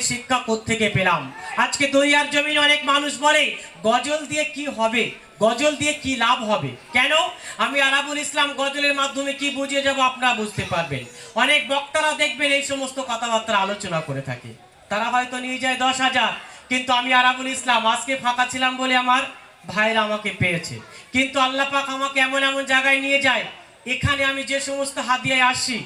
শিক্ষা কোত্থেকে পেলাম? আজকে দুনিয়ার জমিনে অনেক মানুষ বলে গজল দিয়ে কি হবে, গজল দিয়ে কি লাভ হবে। কেন? আমি আরাবুল ইসলাম গজলের মাধ্যমে কি বুঝিয়ে যাব আপনারা বুঝতে পারবেন। অনেক বক্তারা দেখবেন এই সমস্ত কথাবার্তা আলোচনা করে থাকে, তারা হয়তো নিয়ে যায় 10,000, কিন্তু আমি আরাবুল ইসলাম আজকে ফাঁকা ছিলাম বলে আমার ভাইরা আমাকে পেয়েছে। কিন্তু আল্লাহ পাক আমাকে এমন এমন জায়গায় নিয়ে যায়, এখানে আমি যে সমস্ত হাদিয়ায় আসি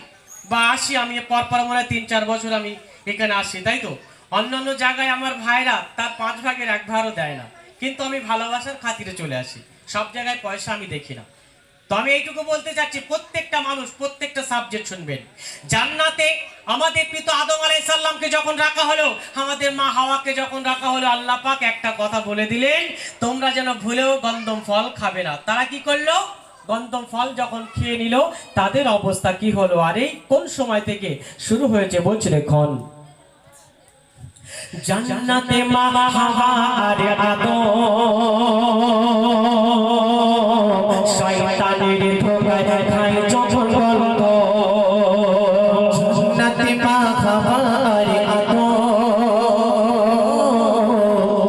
আমি পরপর মনে হয় 3-4 বছর আমি এখানে আসি, তাই তো। অন্যান্য জায়গায় আমার ভাইরা তার 5 ভাগের 1 ভাগও দেয় না, কিন্তু আমি ভালোবাসার খাতিরে চলে আসি। সব জায়গায় পয়সা আমি দেখি না। তো আমি এইটুকু বলতে চাচ্ছি, প্রত্যেকটা মানুষ প্রত্যেকটা সাবজেক্ট শুনবেন। জান্নাতে আমাদের পিতা আদম আলাইহিস সালামকে যখন রাখা হলো, আমাদের মা হাওয়াকে যখন রাখা হলো, আল্লাহ পাক একটা কথা বলে দিলেন, তোমরা যেন ভুলেও গন্ধম ফল খাবে না। তারা কি করলো? গন্ধম ফল যখন খেয়ে নিল, তাদের অবস্থা কি হলো? আর এই কোন সময় থেকে শুরু হয়েছে বলছে দেখুন, জান্নাতে মা হাওয়া আর আদম শয়তানের ধোঁকায় খায় যখন গন্ধ। জান্নাতে মা হাওয়া আর আদম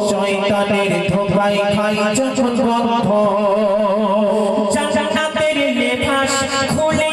শয়তানের ধোঁকায় খায় যখন গন্ধ। জান্নাতের লেবাস খুলে